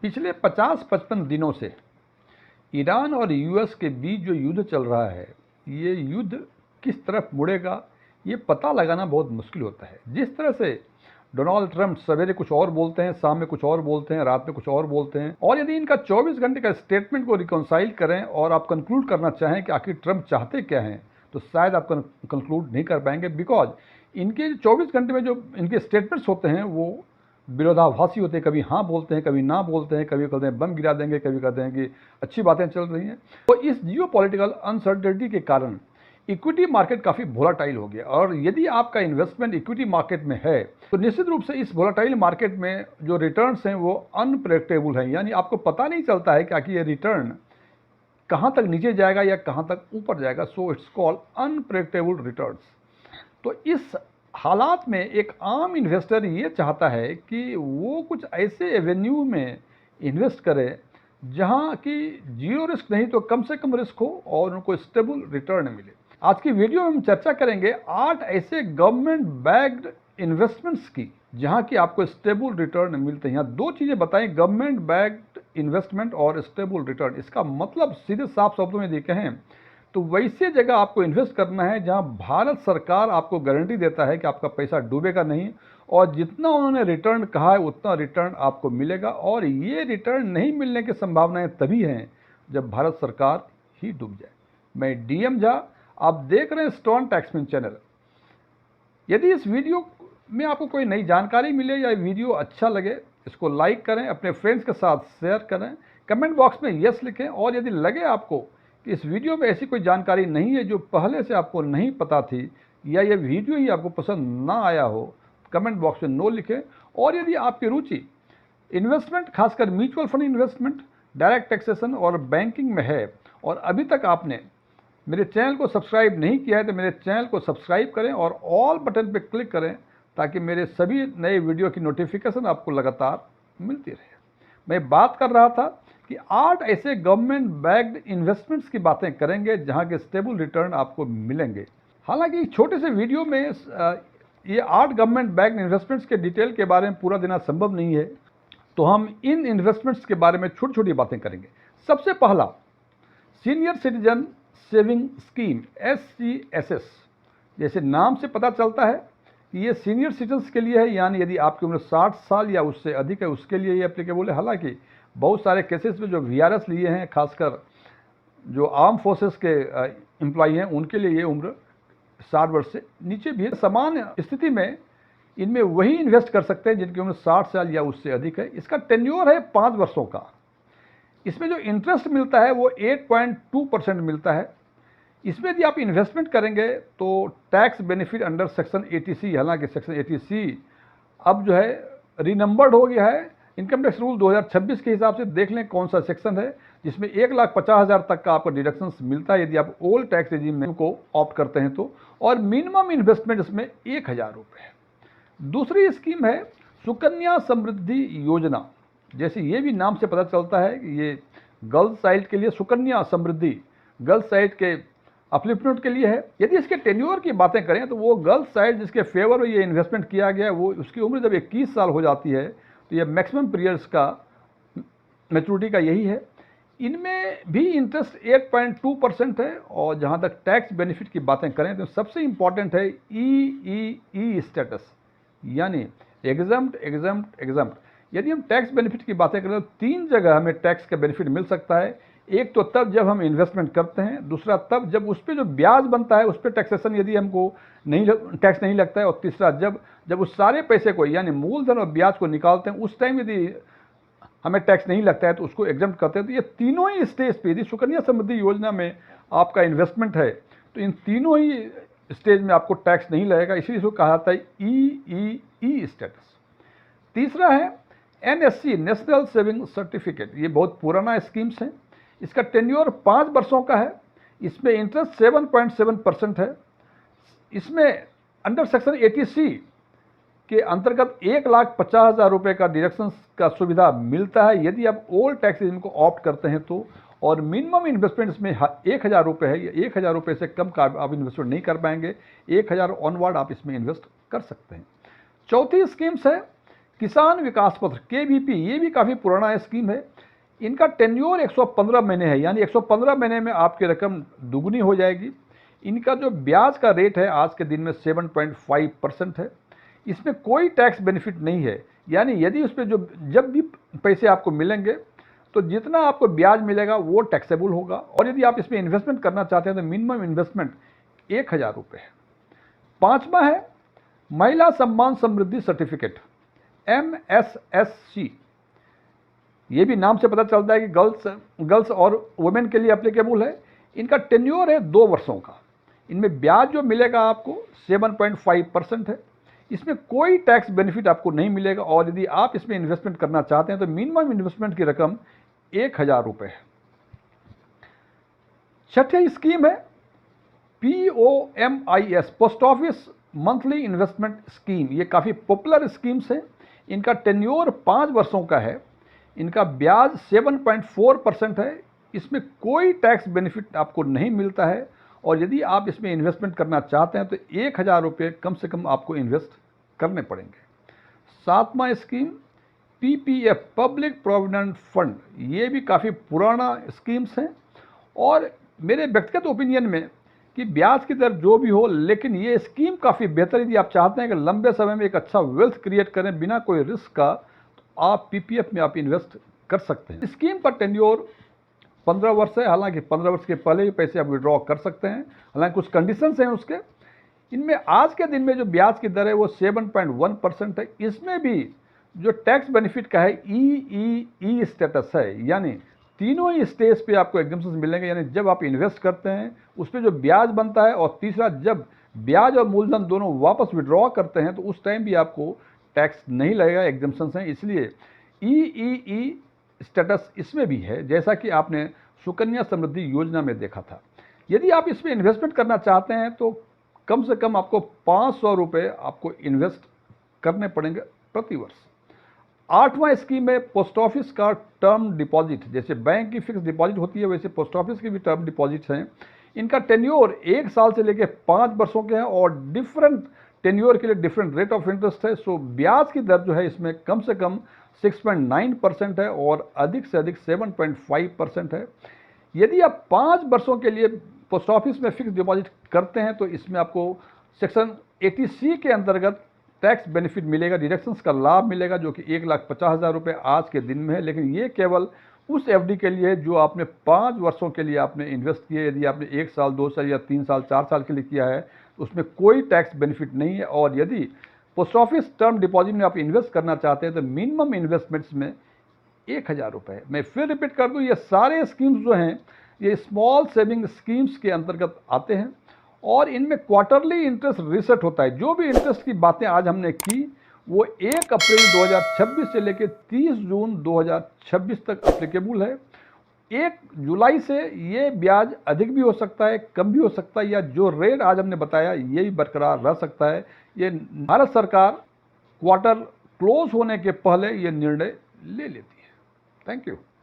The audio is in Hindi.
पिछले 50-55 दिनों से ईरान और यूएस के बीच जो युद्ध चल रहा है, ये युद्ध किस तरफ मुड़ेगा ये पता लगाना बहुत मुश्किल होता है। जिस तरह से डोनाल्ड ट्रंप सवेरे कुछ और बोलते हैं, शाम में कुछ और बोलते हैं, रात में कुछ और बोलते हैं, और यदि इनका 24 घंटे का स्टेटमेंट को रिकॉन्साइल करें और आप कंक्लूड करना चाहें कि आखिर ट्रंप चाहते क्या हैं, तो शायद आप कंक्लूड नहीं कर पाएंगे। बिकॉज इनके 24 घंटे में जो इनके स्टेटमेंट्स होते हैं वो विरोधाभासी होते हैं। कभी हाँ बोलते हैं, कभी ना बोलते हैं, कभी कहते हैं बम गिरा देंगे, कभी कहते हैं कि अच्छी बातें चल रही हैं। तो इस जियोपॉलिटिकल अनसर्टेनिटी के कारण इक्विटी मार्केट काफ़ी वोलाटाइल हो गया, और यदि आपका इन्वेस्टमेंट इक्विटी मार्केट में है तो निश्चित रूप से इस वोलाटाइल मार्केट में जो रिटर्न्स हैं वो अनप्रेडिक्टेबल हैं। यानी आपको पता नहीं चलता है कि आखिर ये रिटर्न कहाँ तक नीचे जाएगा या कहाँ तक ऊपर जाएगा। So it's called unpredictable returns. तो इस हालात में एक आम इन्वेस्टर ये चाहता है कि वो कुछ ऐसे एवेन्यू में इन्वेस्ट करे जहाँ की जीरो रिस्क नहीं तो कम से कम रिस्क हो और उनको स्टेबल रिटर्न मिले। आज की वीडियो में हम चर्चा करेंगे 8 ऐसे गवर्नमेंट बैक्ड इन्वेस्टमेंट्स की जहाँ की आपको स्टेबल रिटर्न मिलते हैं। यहाँ दो चीज़ें बताएं, गवर्नमेंट बैक्ड इन्वेस्टमेंट और स्टेबल रिटर्न। इसका मतलब सीधे साफ शब्दों में देखें हैं तो वैसे जगह आपको इन्वेस्ट करना है जहां भारत सरकार आपको गारंटी देता है कि आपका पैसा डूबेगा नहीं, और जितना उन्होंने रिटर्न कहा है उतना रिटर्न आपको मिलेगा। और ये रिटर्न नहीं मिलने की संभावनाएं तभी हैं जब भारत सरकार ही डूब जाए। मैं डीएम झा, आप देख रहे हैं स्टोन टैक्समैन चैनल। यदि इस वीडियो में आपको कोई नई जानकारी मिले या वीडियो अच्छा लगे, इसको लाइक करें, अपने फ्रेंड्स के साथ शेयर करें, कमेंट बॉक्स में यस लिखें। और यदि लगे आपको कि इस वीडियो में ऐसी कोई जानकारी नहीं है जो पहले से आपको नहीं पता थी, या ये वीडियो ही आपको पसंद ना आया हो, कमेंट बॉक्स में नो लिखें। और यदि आपकी रुचि इन्वेस्टमेंट, खासकर mutual fund investment, direct taxation और बैंकिंग में है, और अभी तक आपने मेरे चैनल को सब्सक्राइब नहीं किया है, तो मेरे चैनल को सब्सक्राइब करें और ऑल बटन पर क्लिक करें ताकि मेरे सभी नए वीडियो की नोटिफिकेशन आपको लगातार मिलती रहे। मैं बात कर रहा था कि 8 ऐसे गवर्नमेंट बैक्ड इन्वेस्टमेंट्स की बातें करेंगे जहां के स्टेबल रिटर्न आपको मिलेंगे। हालांकि छोटे से वीडियो में ये 8 गवर्नमेंट बैक्ड इन्वेस्टमेंट्स के डिटेल के बारे में पूरा देना संभव नहीं है, तो हम इन इन्वेस्टमेंट्स के बारे में छोटी छोटी बातें करेंगे। सबसे पहला, senior citizen saving scheme, SCSS। जैसे नाम से पता चलता है कि ये सीनियर सिटीजन्स के लिए है, यानी यदि आपकी उम्र 60 साल या उससे अधिक है उसके लिए ये एप्लीकेबल है। हालांकि बहुत सारे केसेस में जो VRS लिए हैं, खासकर जो आर्म फोर्सेस के एम्प्लॉई हैं, उनके लिए ये उम्र 60 वर्ष से नीचे भी है। समान स्थिति में इनमें वही इन्वेस्ट कर सकते हैं जिनकी उम्र 60 साल या उससे अधिक है। इसका टेन्योर है 5 वर्षों का। इसमें जो इंटरेस्ट मिलता है वो 8.2% मिलता है। इसमें यदि आप इन्वेस्टमेंट करेंगे तो tax benefit under section 80C, हालांकि सेक्शन 80C अब जो है रीनंबर्ड हो गया है। इनकम टैक्स रूल 2026 के हिसाब से देख लें कौन सा सेक्शन है जिसमें 1,50,000 तक का आपको डिडक्शन मिलता है यदि आप ओल्ड टैक्स रेजिम में को ऑप्ट करते हैं तो, और मिनिमम इन्वेस्टमेंट इसमें 1,000 रुपये है। दूसरी स्कीम है सुकन्या समृद्धि योजना। जैसे ये भी नाम से पता चलता है कि ये गर्ल्स साइड के लिए सुकन्या समृद्धि, गर्ल्स साइड के अपलिफ्टमेंट के लिए है। यदि इसके टेन्योर की बातें करें तो वो गर्ल्स साइड जिसके फेवर में ये इन्वेस्टमेंट किया गया है, वो उसकी उम्र जब 21 साल हो जाती है तो ये मैक्सिमम पीरियड्स का मैच्योरिटी का यही है। इनमें भी इंटरेस्ट 8.2% है। और जहाँ तक टैक्स बेनिफिट की बातें करें तो सबसे इम्पॉर्टेंट है EEE स्टेटस, यानी एग्जम्प्ट एग्जम्प्ट एग्जम्प्ट। यदि हम टैक्स बेनिफिट की बातें करें तो 3 जगह हमें टैक्स का बेनिफिट मिल सकता है। एक तो तब जब हम इन्वेस्टमेंट करते हैं, दूसरा तब जब उस पर जो ब्याज बनता है उस पर टैक्सेशन यदि हमको टैक्स नहीं लगता है, और तीसरा जब उस सारे पैसे को यानी मूलधन और ब्याज को निकालते हैं उस टाइम यदि हमें टैक्स नहीं लगता है तो उसको एग्जम्प्ट करते हैं। तो ये तीनों ही स्टेज पे यदि सुकन्या समृद्धि योजना में आपका इन्वेस्टमेंट है तो इन तीनों ही स्टेज में आपको टैक्स नहीं लगेगा, इसलिए इसको कहा जाता है EEE स्टेटस। तीसरा है NSC, नेशनल सेविंग सर्टिफिकेट। ये बहुत पुराना स्कीम्स है। इसका टेन्योर 5 वर्षों का है। इसमें इंटरेस्ट 7.7% है। इसमें अंडर सेक्शन 80C के अंतर्गत 1,50,000 रुपये का डिडक्शन का सुविधा मिलता है यदि आप ओल्ड टैक्स रेजिम को ऑप्ट करते हैं तो, और मिनिमम इन्वेस्टमेंट इसमें 1,000 रुपये है। 1,000 रुपये से कम का आप इन्वेस्टमेंट नहीं कर पाएंगे, 1,000 ऑनवर्ड आप इसमें इन्वेस्ट कर सकते हैं। चौथी स्कीम्स है किसान विकास पत्र KVP, ये भी काफ़ी पुराना स्कीम है। इनका टेन्योर 115 महीने है, यानी 115 महीने में आपकी रकम दुगनी हो जाएगी। इनका जो ब्याज का रेट है आज के दिन में 7.5% है। इसमें कोई टैक्स बेनिफिट नहीं है, यानी यदि उस पर जब भी पैसे आपको मिलेंगे तो जितना आपको ब्याज मिलेगा वो टैक्सेबल होगा। और यदि आप इसमें इन्वेस्टमेंट करना चाहते हैं तो मिनिमम इन्वेस्टमेंट 1000 रुपये है। पांचवा है महिला सम्मान समृद्धि सर्टिफिकेट, MSSC। ये भी नाम से पता चलता है कि गर्ल्स और वुमेन के लिए एप्लीकेबल है। इनका टेन्योर है 2 वर्षों का। इनमें ब्याज जो मिलेगा आपको 7.5% है। इसमें कोई टैक्स बेनिफिट आपको नहीं मिलेगा। और यदि आप इसमें इन्वेस्टमेंट करना चाहते हैं तो मिनिमम इन्वेस्टमेंट की रकम 1000 रुपये है। छठी स्कीम है POMIS, post office monthly investment scheme. ये काफ़ी पॉपुलर स्कीम्स हैं। इनका टेन्योर 5 वर्षों का है। इनका ब्याज 7.4% है। इसमें कोई टैक्स बेनिफिट आपको नहीं मिलता है। और यदि आप इसमें इन्वेस्टमेंट करना चाहते हैं तो 1000 रुपये कम से कम आपको इन्वेस्ट करने पड़ेंगे। सातवां scheme PPF, public provident fund. ये भी काफ़ी पुराना स्कीम्स हैं और मेरे व्यक्तिगत ओपिनियन में कि ब्याज की दर जो भी हो, लेकिन ये स्कीम काफ़ी बेहतर। यदि आप चाहते हैं कि लंबे समय में एक अच्छा वेल्थ क्रिएट करें बिना कोई रिस्क का, तो आप PPF में आप इन्वेस्ट कर सकते हैं। स्कीम का टेन्योर 15 वर्ष है। हालांकि 15 वर्ष के पहले ही पैसे आप विड्रॉ कर सकते हैं, हालांकि कुछ कंडीशंस हैं उसके। इनमें आज के दिन में जो ब्याज की दर है वो 7.1% है। इसमें भी जो टैक्स बेनिफिट का है EEE स्टेटस है, यानी तीनों ही स्टेज पे आपको एग्जम्पशन मिलेंगे। यानी जब आप इन्वेस्ट करते हैं उस पर जो ब्याज बनता है, और तीसरा जब ब्याज और मूलधन दोनों वापस विड्रॉ करते हैं तो उस टाइम भी आपको टैक्स नहीं लगेगा, एग्जम्पशन हैं। इसलिए EEE स्टेटस इसमें भी है, जैसा कि आपने सुकन्या समृद्धि योजना में देखा था। यदि आप इसमें इन्वेस्टमेंट करना चाहते हैं तो कम से कम आपको 500 रुपये आपको इन्वेस्ट करने पड़ेंगे प्रति वर्ष। आठवां स्कीम है पोस्ट ऑफिस का टर्म डिपॉजिट। जैसे बैंक की फिक्स डिपॉजिट होती है वैसे पोस्ट ऑफिस की भी टर्म डिपॉजिट्स हैं। इनका टेन्योर 1 साल से लेकर 5 वर्षों के हैं और डिफरेंट टेन्योर के लिए डिफरेंट रेट ऑफ इंटरेस्ट है। सो ब्याज की दर जो है इसमें कम से कम 6.9% है और अधिक से अधिक 7.5% है। यदि आप 5 वर्षों के लिए पोस्ट ऑफिस में फिक्स डिपॉजिट करते हैं तो इसमें आपको सेक्शन 80C के अंतर्गत टैक्स बेनिफिट मिलेगा, डिडक्शंस का लाभ मिलेगा, जो कि 1,50,000 रुपये आज के दिन में है। लेकिन ये केवल उस FD के लिए जो आपने 5 वर्षों के लिए आपने इन्वेस्ट किए। यदि आपने 1 साल, 2 साल या 3 साल, 4 साल के लिए किया है तो उसमें कोई टैक्स बेनिफिट नहीं है। और यदि पोस्ट ऑफिस टर्म डिपॉजिट में आप इन्वेस्ट करना चाहते हैं तो मिनिमम इन्वेस्टमेंट्स में 1000 रुपये है। मैं फिर रिपीट कर दूं, ये सारे स्कीम्स जो हैं ये स्मॉल सेविंग स्कीम्स के अंतर्गत आते हैं और इनमें क्वार्टरली इंटरेस्ट रीसेट होता है। जो भी इंटरेस्ट की बातें आज हमने की वो 1 अप्रैल 2026 से लेकर 30 जून 2026 तक एप्लीकेबल है। 1 जुलाई से ये ब्याज अधिक भी हो सकता है, कम भी हो सकता है, या जो रेट आज हमने बताया ये भी बरकरार रह सकता है। ये भारत सरकार क्वार्टर क्लोज होने के पहले ये निर्णय ले लेती है। Thank you.